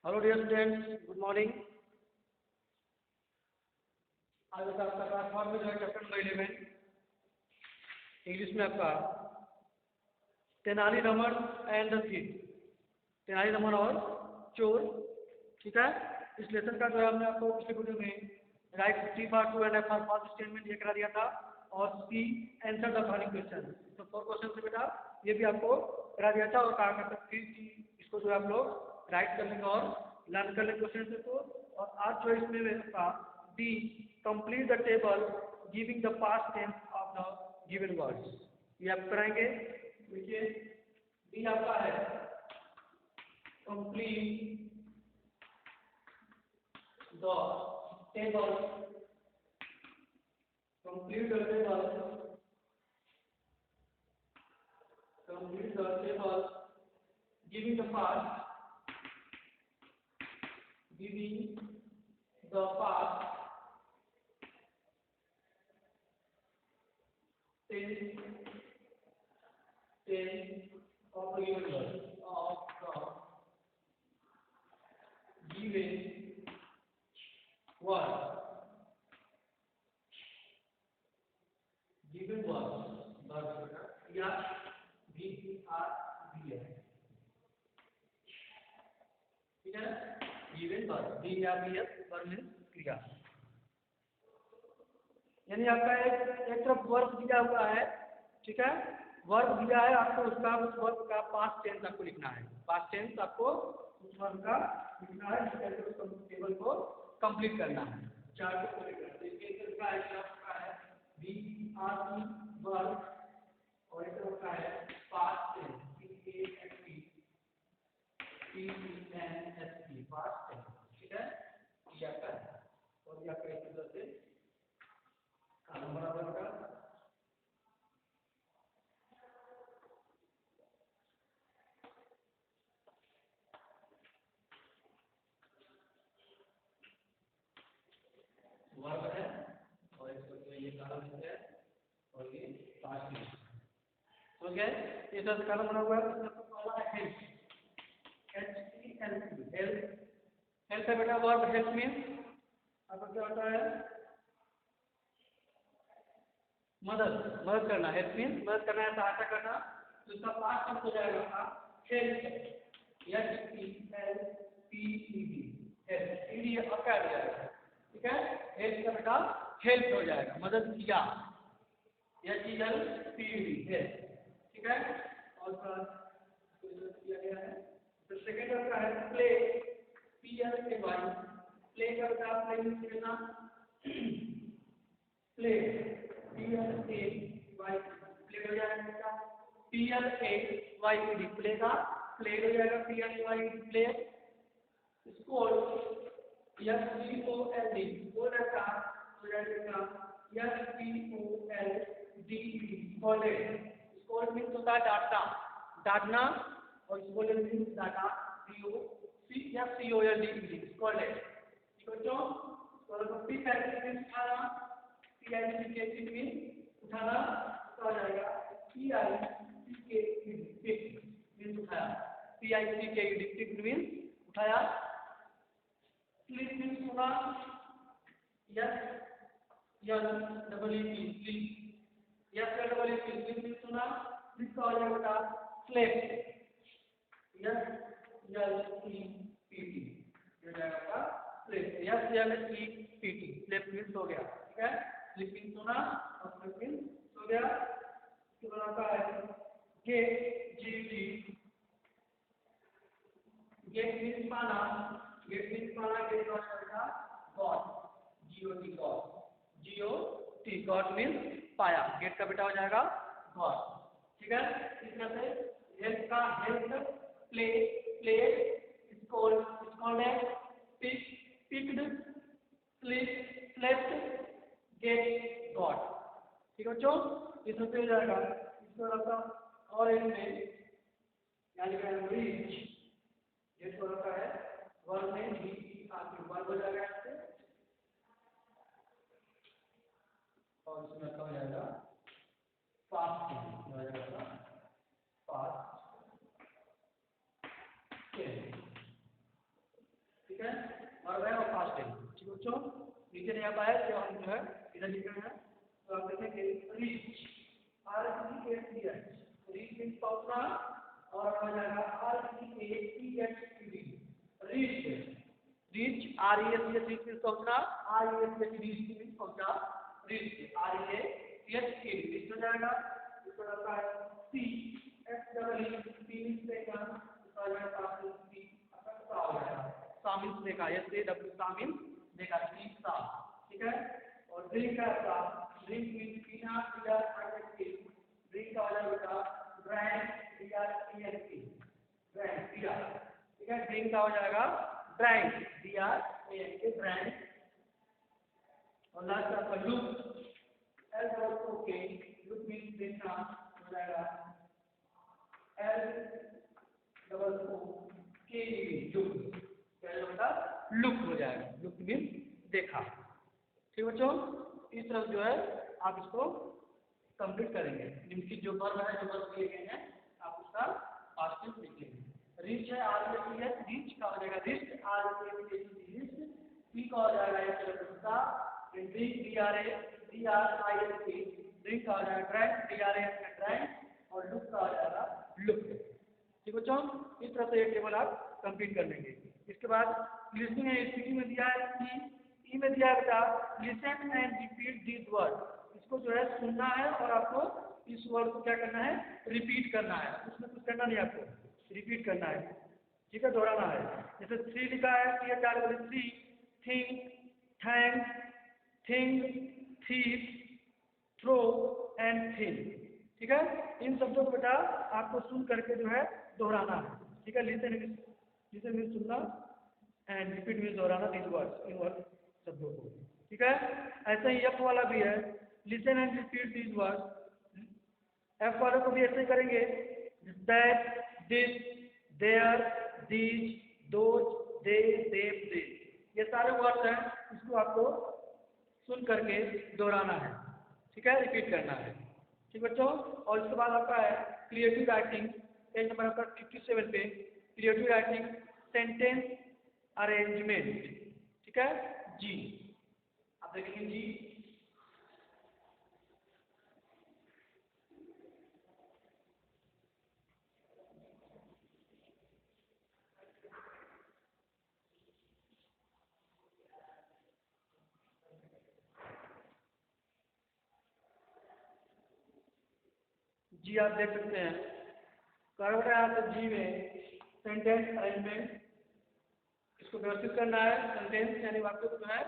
Hello dear students, good morning. आज बता आपका क्लास 4 में जो है चैप्टर नंबर 11 इंग्लिश में आपका Tenali Raman and the thief, Tenali Raman और चोर। ठीक है, इस लेसन का जो है हमने आपको पिछले वीडियो में right T for true and F for false statement ये करा दिया था और see answer the following question. तो 4 क्वेश्चन से बेटा ये भी आपको करा दिया था और कहा था फिर कि इसको जो है आप लोग राइट कर लेंगे और लर्न कर लेंगे क्वेश्चन को। और आज जो इसमें आपका D complete the table giving the past tense of the given words, ये आप कराएंगे। देखिए डी आपका है complete the table, complete the table, complete the table giving the past, giving the past tense of the given word, of the given word, given word या भी are भी है। ठीक है, गिवन वर्ब भी या भी है, वर्ब मींस क्रिया। यानी आपका एक तरफ वर्ब दिया हुआ है, ठीक है, वर्ब दिया है आपको, उसका उस वर्ब का पास्ट टेंस आपको लिखना है, पास्ट टेंस आपको उस वर्ब का लिखना है, उस टेबल को कंप्लीट करना है, चार को पूरे करना है। इसके तरीका है बी आर ई वर्ब और एक तरफ का है past tense P A S T P E N S T past tense. ठीक है, ये आपका है और ये आपका इस तरह से कॉलम बराबर का वर्ब है और इसको ये कॉलम है और ये पास्ट टेंस। तो क्या है, ये तरह से कॉलम बना हुआ है, इसमें पहला है help, H E L P, help. Help है बेटा वर्ब, हेल्प मींस आपका क्या होता है मदद, मदद करना, हेल्प मींस मदद करना है, सहायता करना। तो इसका पास्ट टेंस हो जाएगा आपका help, H E L P E D, help, E D आपका आ जाएगा। ठीक है, हेल्प का बेटा हेल्प हो जाएगा, मदद किया, H E L P E D, help. ठीक है, और किया गया है। तो सेकंड आपका है play, P L A Y, play का बेटा प्ले मींस खेलना, play P L A Y, play हो जाएगा बेटा P L A Y E D, play का प्ले हो जाएगा P L A Y E D, play. Score S C O L D, score का हो जाएगा S P O L D E D, scolded. Scold means होता है डांटना, डांटना, और scolded means data, D O C F C O L D E D, scolded. ठीक है बच्चों, तो पी का मींस उठाना, पी आई सी के सी मींस उठाना, तो आ जाएगा P I C K E D, pick means उठाया, P I C K E D, pick means उठाया। स्लीप मींस सोना, S S double E P, sleep, S double E P, sleep means सोना, sleep का हो जाएगा बेटा slept, S L E P T, ये हो जाएगा आपका slept, S L E P T, slept means हो गया। ठीक है, स्लीप मींस सोना और स्लेप मींस हो गया। इसके बाद आपका है get, G T, get means पाना, गेट मींस पाना, गेट का बेटा got, G O T, got, G O T, got means पाया, गेट का बेटा हो जाएगा गॉड। ठीक है, इस तरह से हेल्प का help, play play, score scolded, pick picked, sleep slept, get got. ठीक है बच्चों, इस तरह से हो जाएगा। इसको रखा और इनमें यानी कि रीच, ये थोड़ा सा है वर्ब में भी आपके वर्ब हो जाएगा इससे, और इसमें क्या हो जाएगा पास्ट टेंस हो जाएगा, पास्ट टेंस। बच्चों नीचे नहीं आ पाया तो हम जो है इधर लिख रहे हैं, तो आप देखेंगे रीच, REACH, रीच मीन्स पहुंचना, और हो जाएगा REACH, reach, reach REACH reach means पहुंचना, REACH रीच मीन्स पहुंचा, रीच REACH रीच हो जाएगा। इसको आता है C मीन्स देखा, इसका जो है शामिल देखा, SAW शामिल देखा, सा, ठीक है। और ड्रिंक का था, ड्रिंक मीन्स पीना, ड्रिंक का हो जाएगा ड्रैंक, ड्रैंक, ठीक है। ड्रिंक का हो जाएगा ड्रैंक, ड्रैंक। और लास्ट आपका लुक, लुक मीन्स देखना, हो जाएगा लुक, लुक हो जाएगा, लुक मीन्स देखा। ठीक बच्चों, इस तरह जो है आप इसको कंप्लीट करेंगे। निम्नलिखित जो वर्ब है, जो वर्ब दिए गए हैं, आप उसका पास्ट टेंस लिखेंगे। रीच है REACH, रीच का हो जाएगा रिस्ट, रिस्ट। पी का हो जाएगा ड्रिंक का हो जाएगा ड्रैंक, ड्रैंक। और लुक का हो जाएगा लुक। ठीक बच्चों, इस तरह से ये टेबल आप कंप्लीट कर लेंगे। इसके बाद लिसनिंग एंड स्पीकिंग में दिया है ई में दिया है बेटा listen and repeat this word. इसको जो है सुनना है और आपको इस वर्ड को क्या करना है, रिपीट करना है। उसमें कुछ करना नहीं, आपको रिपीट करना है, ठीक है, दोहराना है। जैसे थ्री लिखा है, ये क्या बोले, three, think, thank, think, thief, throw and think. ठीक है, इन शब्दों को बेटा आपको सुन करके जो है दोहराना है। ठीक है, लिसन मीन्स सुनना एंड रिपीट मीन्स दोहराना, इन वर्ड शब्दों को। ठीक है, ऐसा ही एफ वाला भी है, listen and repeat this word. F वाले को भी ऐसे ही करेंगे, that, this, there, these, those, they, them, this. ये सारे वर्ड हैं, इसको आपको सुन करके दोहराना है। ठीक है, रिपीट करना है। ठीक बच्चों, और इसके बाद आपका है क्रिएटिव राइटिंग, पेज नंबर आपका 57 पे, क्रिएटिव राइटिंग सेंटेंस अरेंजमेंट। ठीक है, जी आप देखेंगे जी, जी आप देख सकते हैं कर रहा है जी में सेंटेंस अरेंजमेंट। इसको व्यवस्थित करना है, सेंटेंस यानी वाक्य को जो है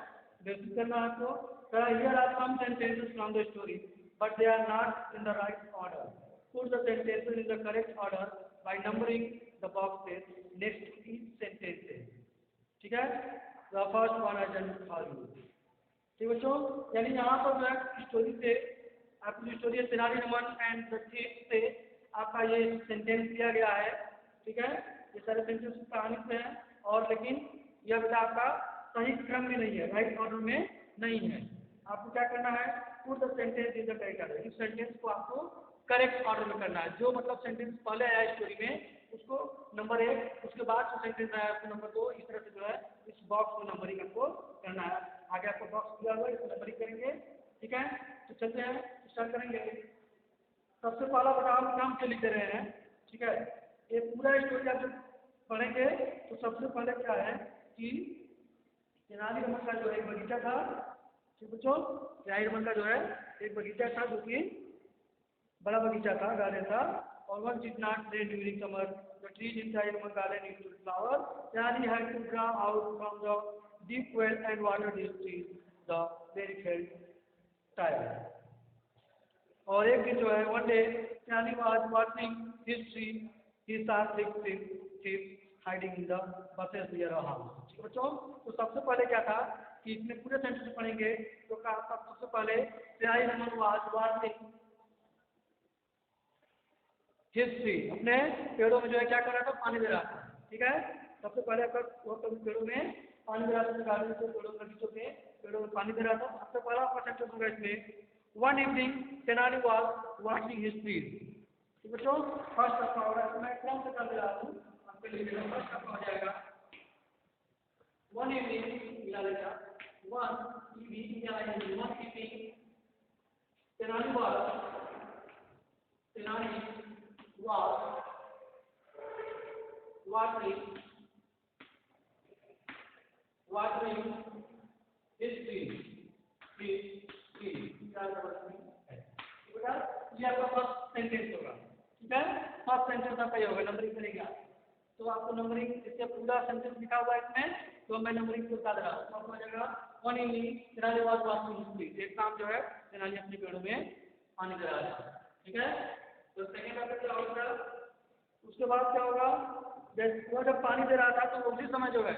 व्यवस्थित करना है आपको। Here are some sentences from the story but they are not in the right order. Put the sentences in the correct order by numbering the boxes next to each sentences. ठीक है, the first one I done for you. ठीक बच्चों, यानी यहाँ पर जो है story से आपकी स्टोरी है सिनारी नमन एंड द थीप से आपका ये सेंटेंस दिया गया है। ठीक है, ये सारे सेंटेंस कहानी से हैं, और लेकिन यह बेटा आपका सही क्रम में नहीं है, राइट ऑर्डर में नहीं है। आपको क्या करना है, put the sentence in the correct order. इस सेंटेंस को आपको करेक्ट ऑर्डर में करना है। जो मतलब सेंटेंस पहले आया स्टोरी में उसको नंबर 1, उसके बाद जो सेंटेंस आया उसको नंबर 2, इस तरह से जो है इस बॉक्स को नंबरिंग आपको करना है। आगे आपको बॉक्स दिया हुआ है, इसको नंबरिंग करेंगे। ठीक है, तो चलते हैं, स्टार्ट करेंगे। सबसे पहला बेटा हम नाम से लिख दे रहे हैं। ठीक है, ये पूरा स्टोरी आप जब पढ़ेंगे तो सबसे पहले क्या है कि तेनाली रामन का जो है एक बगीचा था। ठीक बच्चों, तेनाली रामन का जो है एक बगीचा था, जो कि बड़ा बगीचा था, गार्डन था। और one did not rain during summer, the trees in Tenali Raman garden used to flower, Tenali had to draw out from the deep well and water these trees, the very felt tired. और एक दिन जो है one day Tiani was watching his tree, he saw six sheep hiding in the bushes near a house. ठीक बच्चों, तो सबसे पहले क्या था कि इसमें पूरे सेंटेंस पढ़ेंगे तो कहा सबसे पहले Tiani was watching his tree, अपने पेड़ों में जो है क्या कर रहा था, पानी दे रहा था। ठीक है, सबसे पहले अगर वो पेड़ों में पानी दे रहा था, गार्डन से पेड़ों में पानी दे रहा था। सबसे पहला सेंटेंस होगा इसमें, one evening Tenali was washing his trees. ठीक बच्चों, फर्स्ट आपका होगा, मैं क्रम से कर दे रहा हूँ, आपके लिए फर्स्ट आपका हो जाएगा वन इवनिंग मिला लेगा, one EV one EV. Tenali was watering his tree. बेटा ये आपका फर्स्ट सेंटेंस होगा, ठीक है। फर्स्ट सेंटेंस आपका ये होगा, नंबरिंग करेंगे आप तो आपको नंबरिंग इससे पूरा सेंटेंस लिखा हुआ है इसमें, तो मैं नंबरिंग को बता दे रहा हूँ। आपको आ जाएगा one evening Tenali was washing his tree. एक काम जो है तेनाली अपने पेड़ों में पानी दे रहा है, ठीक है। तो सेकंड आपका क्या होगा, उसके बाद क्या होगा, वो जब पानी दे रहा था तो उसी समय जो है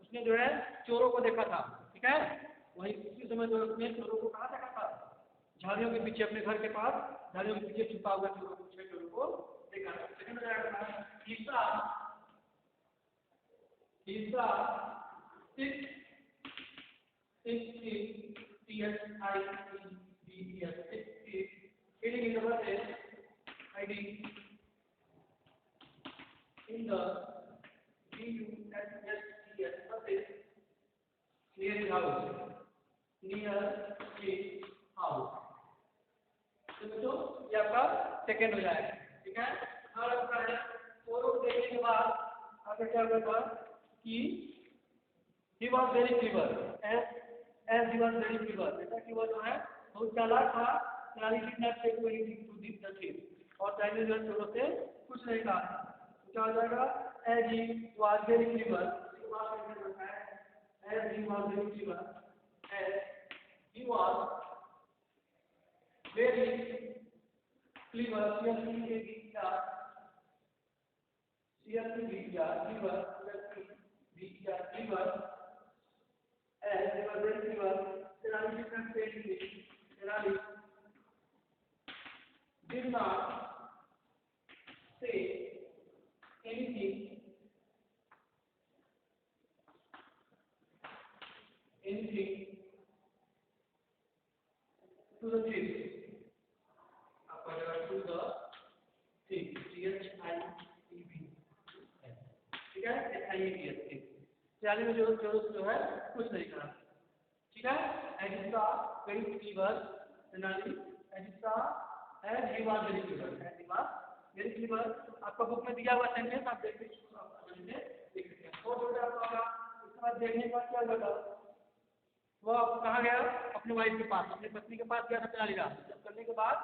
उसने जो है चोरों को देखा था, ठीक है। वही उसी समय जो उसने चोरों को कहाँ देखा था, झाड़ियों के पीछे, अपने घर के पास झाड़ियों के पीछे छुपा हुआ चोरों को, छह चोरों को देखा था। सेकंड हो जाएगा तीसरा in the near the house, तो बच्चों ये आपका सेकंड हो जाएगा, ठीक है। और आपका है चोरों को देखने के बाद आपका क्या होगा कि he was very clever as he was very clever, बेटा कि वो जो है बहुत चालाक था। Tenali did not say anything to the thief, और तेनाली जो चोरों से कुछ नहीं कहा था। तो क्या हो जाएगा, as he was very clever, as he was very clever, as he was very clever, clever, as they were very clever, Tenali did not say anything. Tenali did not say anything to the thief. आपका जगह to the thief, THIEV, ठीक है, THIEV। Tenali में जो है कुछ नहीं करा, ठीक है। एजिसा वेरी क्लीवर, तेनाली एजिसा as he was very clever, as he was very clever. आपका बुक में दिया हुआ सेंटेंस आप देख सकते हैं। और जो आपका उसके बाद देखने के बाद क्या होगा, वो कहाँ गया, अपने वाइफ के पास, अपनी पत्नी के पास गया था तेनाली राम। जब करने के बाद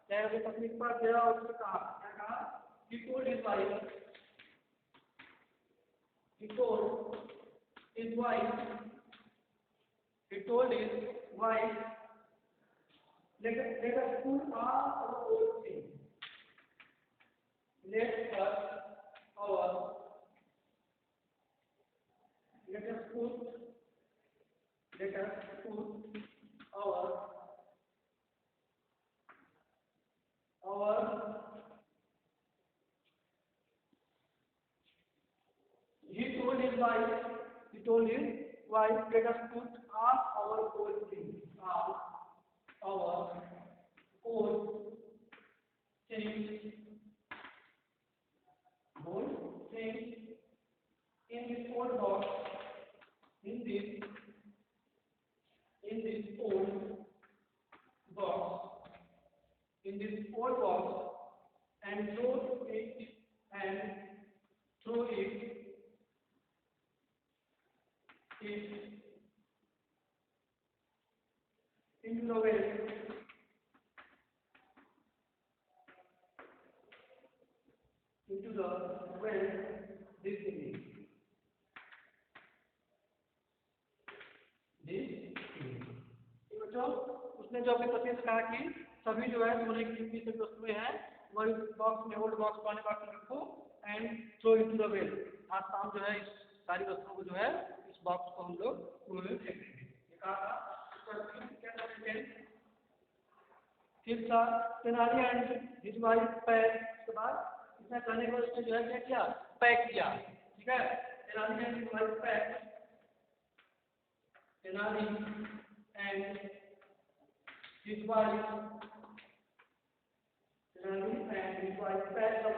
क्या अपनी पत्नी के पास गया और उसने कहा, क्या कहा, he told his wife, he told his wife, let us put our old things. Let us put our he told his wife, let us put all our old things, in this old box, in this old box, and throw it into the well this evening. बच्चों उसने जो अपने पति से कहा कि सभी जो है सोने की कीमती सभी वस्तुएं हैं वो इस बॉक्स में, ओल्ड बॉक्स पुराने बॉक्स में रखो and throw into the well. आज शाम जो है इस सारी वस्तुओं को जो है इस बॉक्स को हम लोग कुएं में फेंक देंगे, ये कहा था। फिर था Tenali and his wife pack, उसके बाद इतना करने के बाद उसने जो है क्या किया, पैक किया, ठीक है। Tenali and his wife pack, Tenali and his wife packed the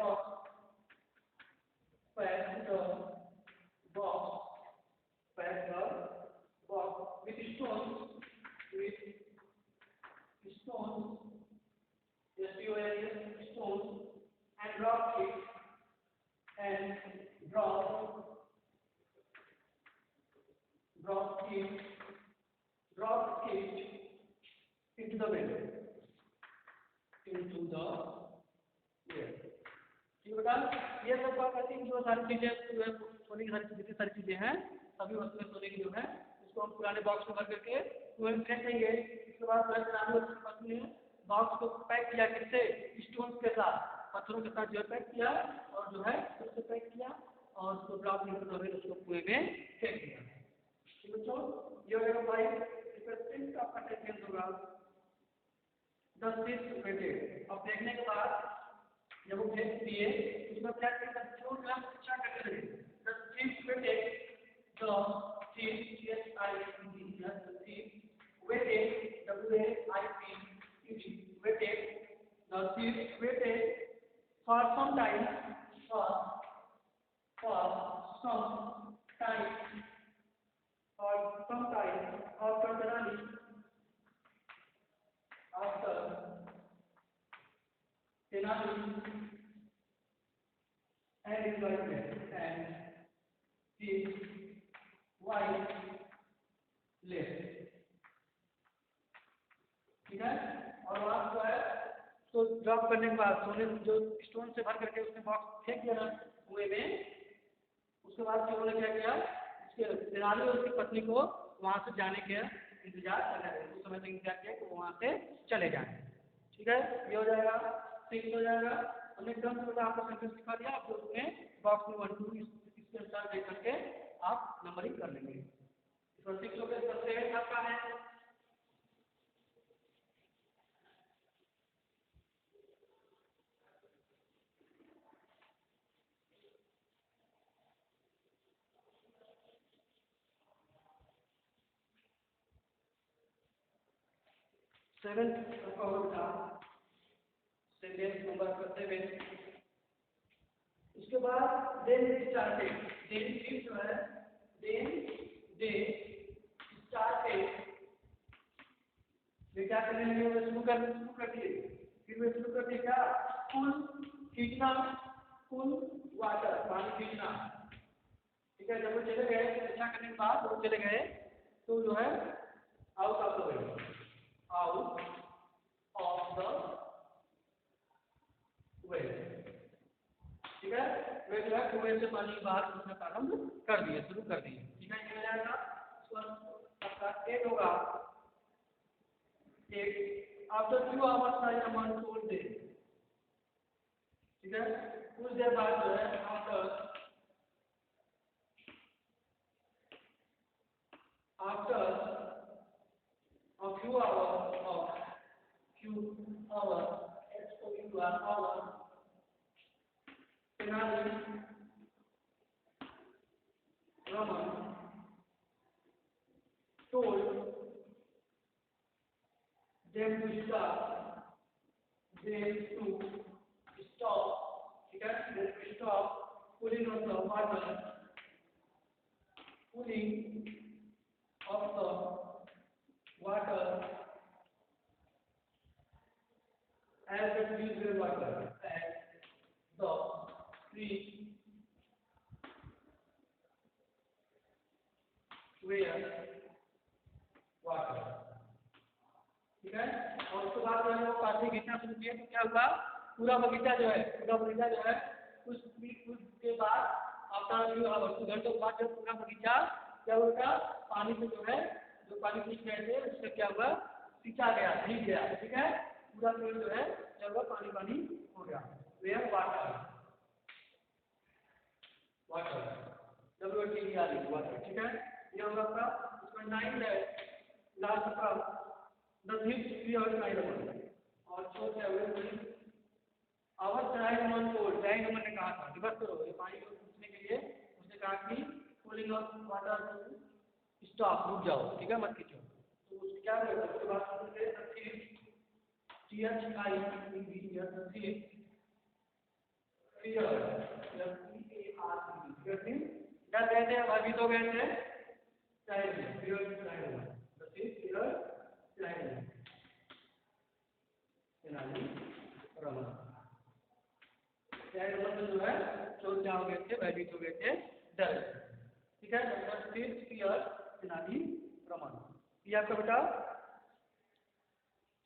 box with stone dropped it into the well. बेटा ये सब बात आई थिंक जो सारी चीजें सोने की जितनी सारी चीजें हैं सभी वस्तुएं सोने की जो है उसको हम पुराने बॉक्स में भर करके कुएं में फेंक देंगे। इसके बाद पत्नी ने बॉक्स को पैक किया किससे, स्टोन्स के साथ, पत्थरों के साथ जो है पैक किया और जो है उसको पैक किया और उसको ड्रॉप करके उसको कुएं में फेंक दिया। बच्चों ये हो गया भाई का कंटेंट होगा 10 वेटेड। अब देखने के बाद जब वो फेंक दिए उसमें क्या करते हैं, जो ग्राम अच्छा करते हैं 10 weighted the weighted weighted the seeds weighted for some time for some time after the running after and employment and his wife left। ठीक है, और आप जो है तो ड्रॉप करने के बाद सोने जो स्टोन से भर करके उसने बॉक्स फेंक दिया ना कुएं में, उसके बाद उन्होंने क्या किया, उसके तेनाली और उसकी पत्नी को वहां से जाने के इंतजार करना है, उस समय तक इंतजार किया कि वो वहां से चले जाए। ठीक है, ये हो जाएगा 6 हो जाएगा। हमने एकदम से आपको सेंटेंस लिखा दिया, आप उसमें बॉक्स में 1 2 इसके अनुसार देख करके आप नंबरिंग कर लेंगे। 6 हो गया, 7 आपका है। उसके बाद देन दे स्टार्टेड, देन फिर जो है देन दे स्टार्टेड, वे क्या करने लगे, शुरू कर दिए। फिर वे शुरू कर दिए क्या, पुल खींचना, पुल वाटर पानी खींचना। ठीक है, जब वो चले गए ऐसा करने के बाद वो चले गए तो जो है out of the way, out of the way. ठीक है, वे जो है कुएं से पानी बाहर खींचना प्रारंभ कर दिए, शुरू कर दिए। ठीक है, ये हो जाएगा। आपका 8 होगा, 8 आफ्टर 2 आवर्स का ये मान छोड़ दे। ठीक है, कुछ देर बाद जो है after a few hours hours Tenali Raman told them to stop, ठीक है, they to stop pulling of the water, pulling of the water as the usual water, as the free where water। ठीक है, और उसके बाद जो है वो पानी खींचना शुरू किया तो क्या हुआ, पूरा बगीचा जो है कुछ के बाद आफ्टर घंटों के बाद जब पूरा बगीचा क्या हुआ, पानी से जो है जो पानी खींच रहे थे उससे क्या हुआ, सींचा गया, भीग गया। ठीक है, पूरा पेड़ जो है क्या हुआ, पानी हो गया, वेयर वाटर वाटर। ठीक है, ये होगा आपका उसमें 9 है, लास्ट का 10 3 और 9 और चौथ है आवर डायमंड को डायमंड ने कहा था रिवर्स करो, ये पानी को पूछने के लिए उसने कहा कि कूलिंग ऑफ वाटर स्टॉप, रुक जाओ। ठीक है, मत खींचो। तो उसके क्या हुआ, उसके बाद उसने क्या कहते हैं, भयभीत हो गए थे, जो है चोट हो गए थे, भयभीत हो गए थे, डर। ठीक है, तेनाली ये आपका बेटा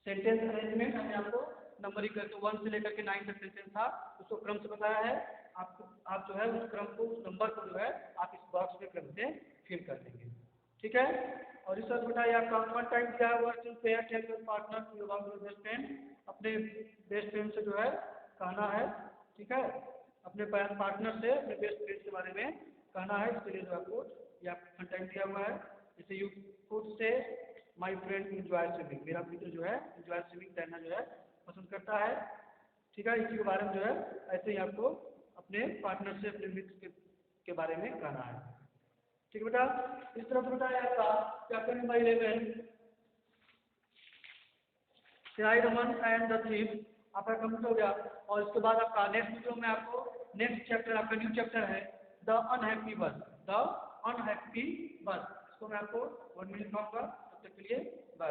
सेंटेंस अरेंजमेंट हमने आपको नंबरिंग करके 1 से लेकर के 9 तक सेंटेंस था, उसको क्रम से बताया है। आप जो है उस क्रम को, उस नंबर को जो है आप इस बॉक्स में क्रम से फिल कर देंगे। ठीक है। और इस वक्त बेटा ये आपका 1 टाइम दिया हुआ to pay tell your partner to about your best friend, अपने बेस्ट फ्रेंड से जो है कहना है। ठीक है, अपने पार्टनर से अपने बेस्ट फ्रेंड के बारे में कहना है। इसके लिए जो आपको ये आपका कंटेंट दिया हुआ है। जैसे you could say my friend enjoy swimming, मेरा मित्र जो है इंजॉय स्विमिंग तैरना जो है पसंद करता है। ठीक है, इसी के बारे में जो है ऐसे ही आपको अपने पार्टनर से अपने मित्र के बारे में कहना है। ठीक है बेटा, इस तरह से बेटा आपका चैप्टर नंबर 11 सिराई रमन एंड द थीव आपका कंप्लीट हो गया। और इसके बाद आपका नेक्स्ट वीडियो में आपको नेक्स्ट चैप्टर, आपका न्यू चैप्टर है द अनहैप्पी बस, द अनहैप्पी बस। इसको मैं आपको 1 मिनट कहूँगा, तब तक के लिए बाय।